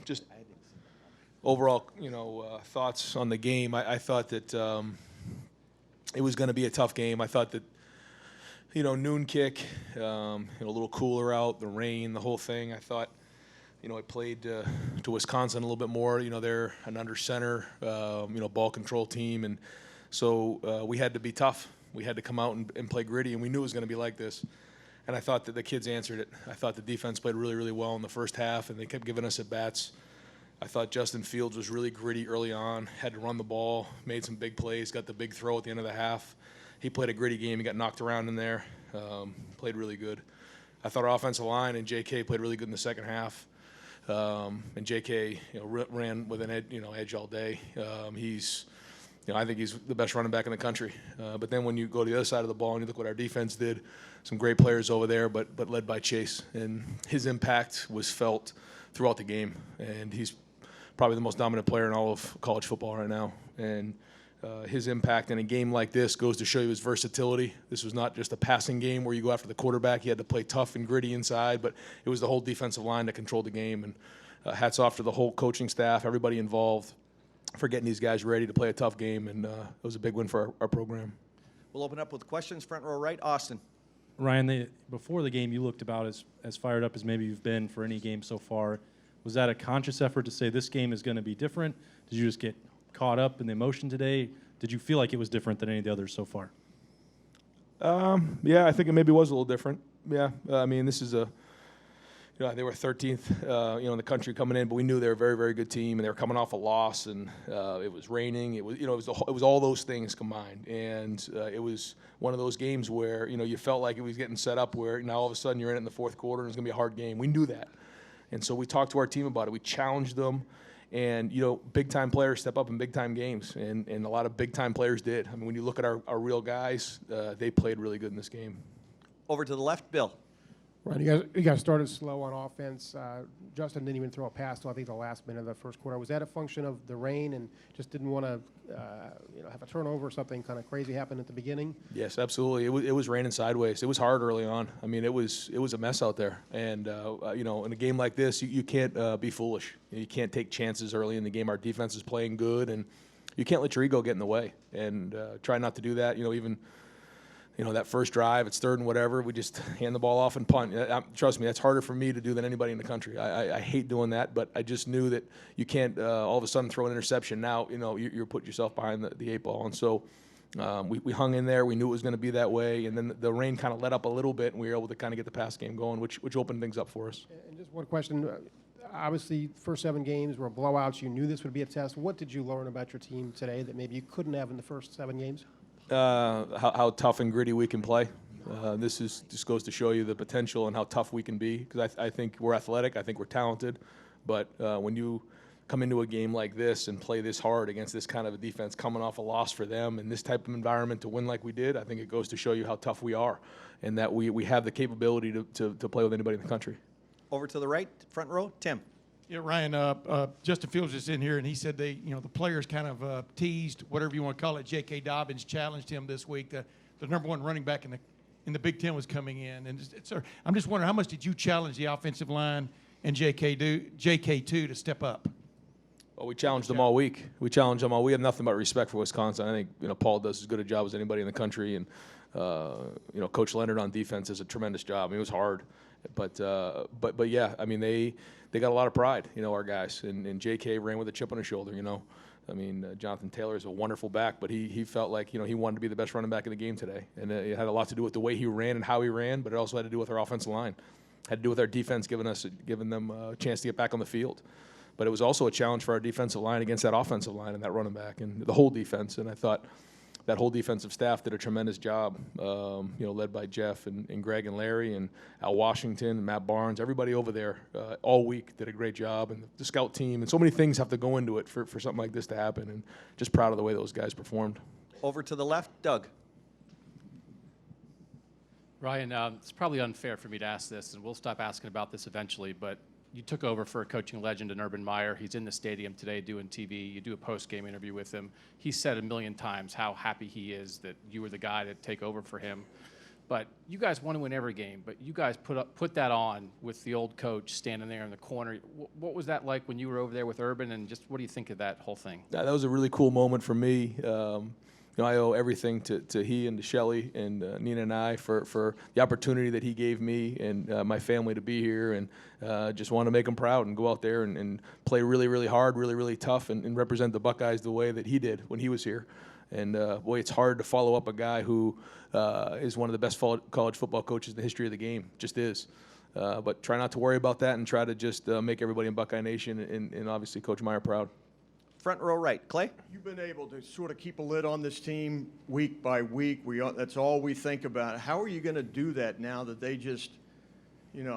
Just overall, thoughts on the game. I thought that it was going to be a tough game. I thought that, noon kick, a little cooler out, the rain, the whole thing. I thought, it played to Wisconsin a little bit more. They're an under center, ball control team. And so we had to be tough. We had to come out and play gritty, and we knew it was going to be like this. And I thought that the kids answered it. I thought the defense played really, really well in the first half, and they kept giving us at-bats. I thought Justin Fields was really gritty early on, had to run the ball, made some big plays, got the big throw at the end of the half. He played a gritty game. He got knocked around in there, played really good. I thought our offensive line and J.K. played really good in the second half. And J.K. ran with an edge all day. I think he's the best running back in the country. But then when you go to the other side of the ball and you look what our defense did, some great players over there, but led by Chase. And his impact was felt throughout the game. And he's probably the most dominant player in all of college football right now. And his impact in a game like this goes to show you his versatility. This was not just a passing game where you go after the quarterback. He had to play tough and gritty inside, but it was the whole defensive line that controlled the game. And hats off to the whole coaching staff, everybody involved, for getting these guys ready to play a tough game, and it was a big win for our program. We'll open up with questions. Front row right, Austin. Ryan, before the game, you looked about as fired up as maybe you've been for any game so far. Was that a conscious effort to say this game is going to be different? Did you just get caught up in the emotion today? Did you feel like it was different than any of the others so far? Yeah, I think it maybe was a little different. Yeah, this is they were 13th, in the country coming in, but we knew they were a very, very good team, and they were coming off a loss, and it was raining. It was, it was all those things combined, and it was one of those games where, you felt like it was getting set up where now all of a sudden you're in it in the fourth quarter and it's going to be a hard game. We knew that, and so we talked to our team about it. We challenged them, and big-time players step up in big-time games, and a lot of big-time players did. I mean, when you look at our real guys, they played really good in this game. Over to the left, Bill. Right, you guys started slow on offense. Justin didn't even throw a pass till I think the last minute of the first quarter. Was that a function of the rain and just didn't want to, have a turnover or something kind of crazy happen at the beginning? Yes, absolutely. It was raining sideways. It was hard early on. I mean, it was a mess out there. And in a game like this, you can't be foolish. You can't take chances early in the game. Our defense is playing good, and you can't let your ego get in the way. And try not to do that. Even. That first drive, it's third and whatever, we just hand the ball off and punt. Trust me, that's harder for me to do than anybody in the country. I hate doing that, but I just knew that you can't all of a sudden throw an interception. Now, you're putting yourself behind the eight ball. And so we hung in there. We knew it was going to be that way. And then the rain kind of let up a little bit, and we were able to kind of get the pass game going, which opened things up for us. And just one question. Obviously, first 7 games were blowouts. You knew this would be a test. What did you learn about your team today that maybe you couldn't have in the first 7 games? How tough and gritty we can play. This just goes to show you the potential and how tough we can be. Because I think we're athletic. I think we're talented. But when you come into a game like this and play this hard against this kind of a defense, coming off a loss for them in this type of environment to win like we did, I think it goes to show you how tough we are and that we have the capability to play with anybody in the country. Over to the right, front row, Tim. Yeah, Ryan, Justin Fields is in here, and he said the players kind of teased, whatever you want to call it. J.K. Dobbins challenged him this week. The number 1 running back in the Big Ten was coming in. And I'm just wondering, how much did you challenge the offensive line and J.K. too to step up? Well, we challenged them all week. We have nothing but respect for Wisconsin. I think Paul does as good a job as anybody in the country, and Coach Leonard on defense does a tremendous job. I mean, it was hard, but yeah, I mean they got a lot of pride, our guys, and J.K. ran with a chip on his shoulder. I mean, Jonathan Taylor is a wonderful back, but he felt like he wanted to be the best running back in the game today, and it had a lot to do with the way he ran and how he ran, but it also had to do with our offensive line, had to do with our defense giving them a chance to get back on the field. But it was also a challenge for our defensive line against that offensive line and that running back and the whole defense. And I thought that whole defensive staff did a tremendous job, led by Jeff and Greg and Larry and Al Washington and Matt Barnes. Everybody over there all week did a great job, and the scout team. And so many things have to go into it for something like this to happen, and just proud of the way those guys performed. Over to the left, Doug. Ryan, it's probably unfair for me to ask this, and we'll stop asking about this eventually, but you took over for a coaching legend in Urban Meyer. He's in the stadium today doing TV. You do a post-game interview with him. He said a million times how happy he is that you were the guy to take over for him. But you guys want to win every game, but you guys put that on with the old coach standing there in the corner. What was that like when you were over there with Urban, and just what do you think of that whole thing? Yeah, that was a really cool moment for me. I owe everything to he and to Shelley and Nina and I for the opportunity that he gave me and my family to be here, and just want to make him proud and go out there and play really, really hard, really, really tough, and represent the Buckeyes the way that he did when he was here. And boy, it's hard to follow up a guy who is one of the best college football coaches in the history of the game. Just is. But try not to worry about that and try to just make everybody in Buckeye Nation and obviously Coach Meyer proud. Front row right. Clay? You've been able to sort of keep a lid on this team week by week. That's all we think about. How are you going to do that now that they just,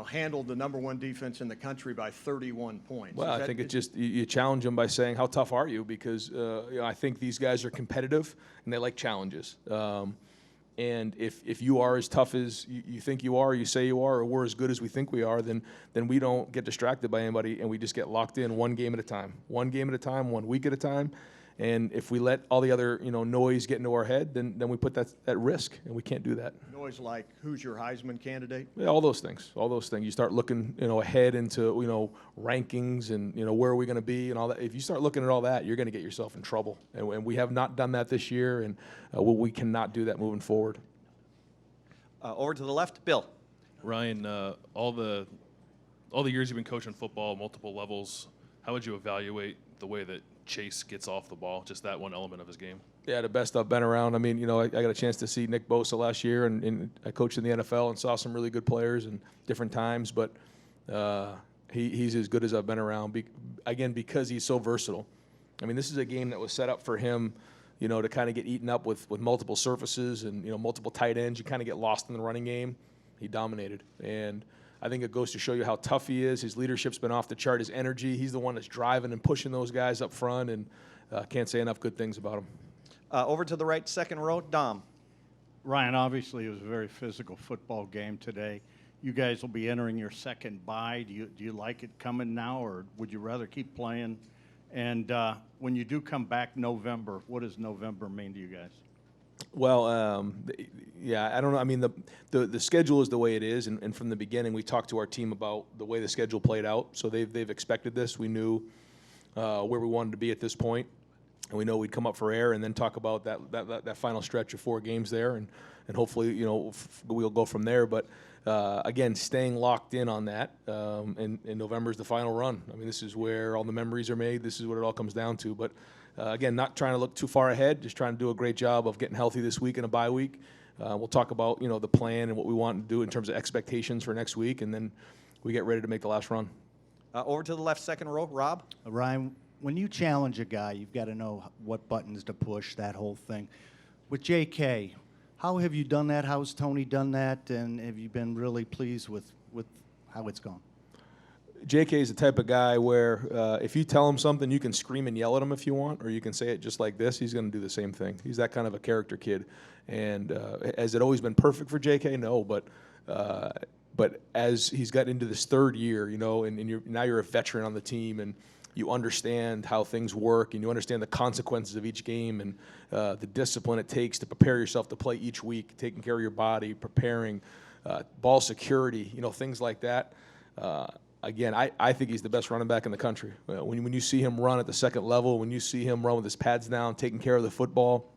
handled the #1 defense in the country by 31 points? Well, I think it just you challenge them by saying, how tough are you? Because I think these guys are competitive and they like challenges. And if you are as tough as you think you are, you say you are, or we're as good as we think we are, then we don't get distracted by anybody, and we just get locked in one game at a time, 1 week at a time. And if we let all the other noise get into our head, then we put that at risk, and we can't do that. Noise like, who's your Heisman candidate? Yeah, all those things. You start looking ahead into rankings and where are we going to be and all that. If you start looking at all that, you're going to get yourself in trouble. And we have not done that this year, and we cannot do that moving forward. Over to the left, Bill. Ryan, all the years you've been coaching football, multiple levels, how would you evaluate the way that Chase gets off the ball, just that one element of his game? Yeah, the best I've been around. I mean, I got a chance to see Nick Bosa last year, and I coached in the NFL and saw some really good players in different times, but he's as good as I've been around, again, because he's so versatile. I mean, this is a game that was set up for him, to kind of get eaten up with multiple surfaces and, multiple tight ends. You kind of get lost in the running game. He dominated, and I think it goes to show you how tough he is. His leadership's been off the chart. His energy, he's the one that's driving and pushing those guys up front, and can't say enough good things about him. Over to the right, second row, Dom. Ryan, obviously it was a very physical football game today. You guys will be entering your second bye. Do you like it coming now, or would you rather keep playing? And when you do come back November, what does November mean to you guys? Well, yeah, I don't know. I mean, the schedule is the way it is, and from the beginning, we talked to our team about the way the schedule played out. So they've expected this. We knew where we wanted to be at this point, and we know we'd come up for air, and then talk about that final stretch of 4 games there, and hopefully, we'll go from there. But again, staying locked in on that, and November is the final run. I mean, this is where all the memories are made. This is what it all comes down to. But again, not trying to look too far ahead, just trying to do a great job of getting healthy this week in a bye week. We'll talk about the plan and what we want to do in terms of expectations for next week, and then we get ready to make the last run. Over to the left, second row, Rob. Ryan, when you challenge a guy, you've got to know what buttons to push, that whole thing. With J.K., how have you done that? How's Tony done that? And have you been really pleased with how it's gone? J.K. is the type of guy where if you tell him something, you can scream and yell at him if you want, or you can say it just like this. He's going to do the same thing. He's that kind of a character kid. And has it always been perfect for J.K.? No, but as he's got into this 3rd year, and now you're a veteran on the team, and you understand how things work, and you understand the consequences of each game, and the discipline it takes to prepare yourself to play each week, taking care of your body, preparing, ball security, things like that. Again, I think he's the best running back in the country. When you see him run at the second level, when you see him run with his pads down, taking care of the football,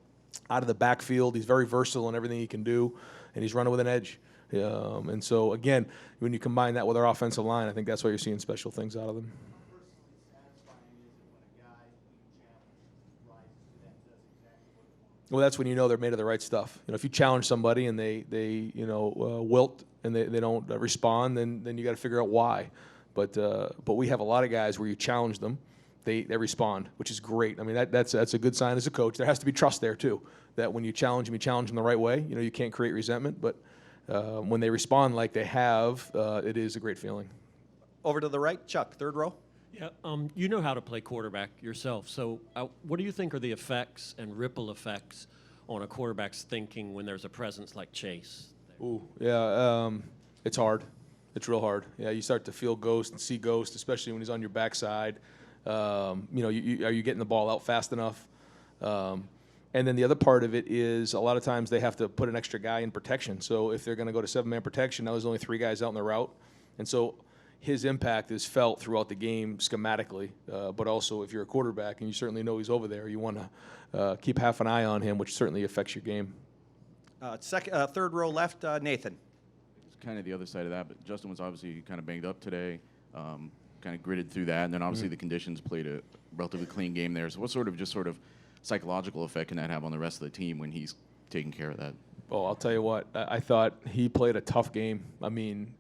out of the backfield, he's very versatile in everything he can do, and he's running with an edge. And so, again, when you combine that with our offensive line, I think that's why you're seeing special things out of them. Well, that's when they're made of the right stuff. If you challenge somebody and they wilt and they don't respond, then you got to figure out why. But we have a lot of guys where you challenge them, they respond, which is great. I mean, that's a good sign as a coach. There has to be trust there too. That when you challenge them the right way. You can't create resentment, but when they respond like they have, it is a great feeling. Over to the right, Chuck, third row. Yeah, you know how to play quarterback yourself. So what do you think are the effects and ripple effects on a quarterback's thinking when there's a presence like Chase? Ooh, yeah, it's hard. It's real hard. Yeah, you start to feel ghost and see ghost, especially when he's on your backside. Are you getting the ball out fast enough? And And then the other part of it is a lot of times they have to put an extra guy in protection. So if they're going to go to 7-man protection, now there's only 3 guys out in the route. And so his impact is felt throughout the game schematically. But also if you're a quarterback and you certainly know he's over there, you want to keep half an eye on him, which certainly affects your game. Third row left, Nathan. It's kind of the other side of that, but Justin was obviously kind of banged up today, kind of gritted through that, and then obviously the conditions played a relatively clean game there. So what sort of psychological effect can that have on the rest of the team when he's taking care of that? Oh, I'll tell you what. I thought he played a tough game. I mean,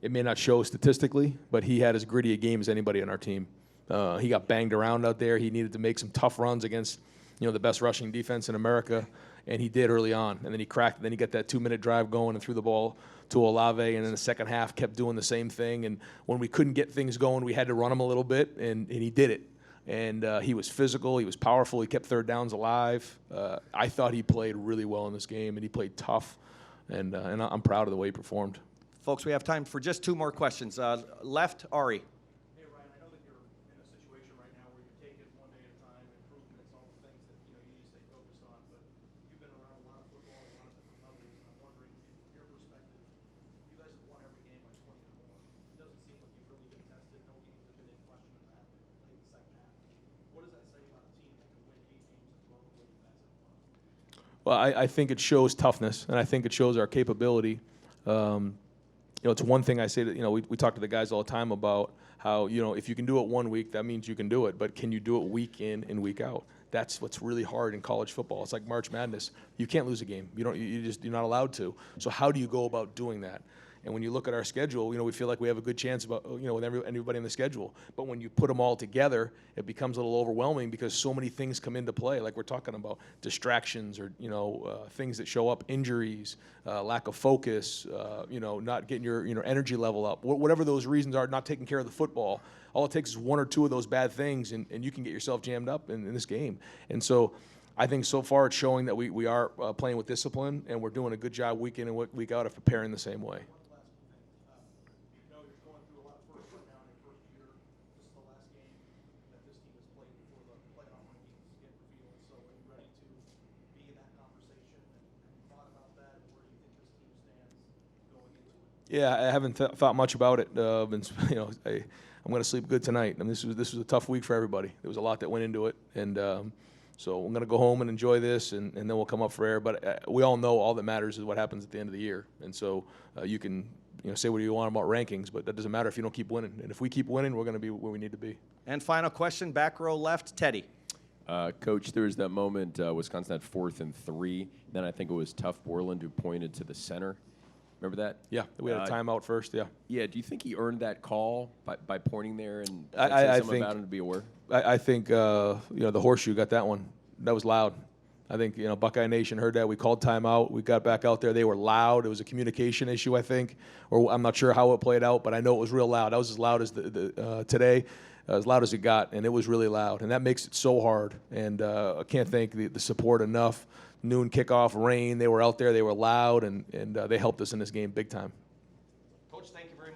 it may not show statistically, but he had as gritty a game as anybody on our team. He got banged around out there. He needed to make some tough runs against, the best rushing defense in America, and he did early on. And then he cracked. Then he got that 2-minute drive going and threw the ball to Olave, and in the second half kept doing the same thing. And when we couldn't get things going, we had to run him a little bit, and he did it. And he was physical. He was powerful. He kept third downs alive. I thought he played really well in this game, and he played tough. And I'm proud of the way he performed. Folks, we have time for just 2 more questions. Left, Ari. Hey, Ryan, I know that you're in a situation right now where you're taking it one day at a time, improvements, all the things that you need to stay focused on. But you've been around a lot of football, a lot of different levels, and I'm wondering, from your perspective, you guys have won every game by 20 or more. It doesn't seem like you've really been tested. No games have been in question in that late second half. What does that say about a team that can win 8 games in a row the way you guys have won? Well, I think it shows toughness, and I think it shows our capability. It's one thing I say that, we talk to the guys all the time about how, if you can do it one week, that means you can do it. But can you do it week in and week out? That's what's really hard in college football. It's like March Madness. You can't lose a game. You're not allowed to. So how do you go about doing that? And when you look at our schedule, we feel like we have a good chance about, with everybody in the schedule. But when you put them all together, it becomes a little overwhelming because so many things come into play, like we're talking about distractions or, things that show up, injuries, lack of focus, not getting your energy level up. Whatever those reasons are, not taking care of the football, all it takes is 1 or 2 of those bad things, and you can get yourself jammed up in this game. And so I think so far it's showing that we are playing with discipline, and we're doing a good job week in and week out of preparing the same way. Yeah, I haven't thought much about it. I'm going to sleep good tonight. I mean, this was a tough week for everybody. There was a lot that went into it, and so I'm going to go home and enjoy this, and then we'll come up for air. But we all know all that matters is what happens at the end of the year, and so you can say what you want about rankings, but that doesn't matter if you don't keep winning. And if we keep winning, we're going to be where we need to be. And final question, back row left, Teddy. Coach, there was that moment Wisconsin had 4th and 3. Then I think it was Tough Borland who pointed to the center. Remember that? Yeah, we had a timeout first, yeah. Yeah, do you think he earned that call by pointing there and I say something think, about him to be aware? I think the horseshoe got that one. That was loud. I think, Buckeye Nation heard that. We called timeout. We got back out there. They were loud. It was a communication issue, I think, or I'm not sure how it played out, but I know it was real loud. That was as loud as today, as loud as it got, and it was really loud, and that makes it so hard. And I can't thank the support enough. Noon kickoff, rain, they were out there, they were loud, and they helped us in this game big time.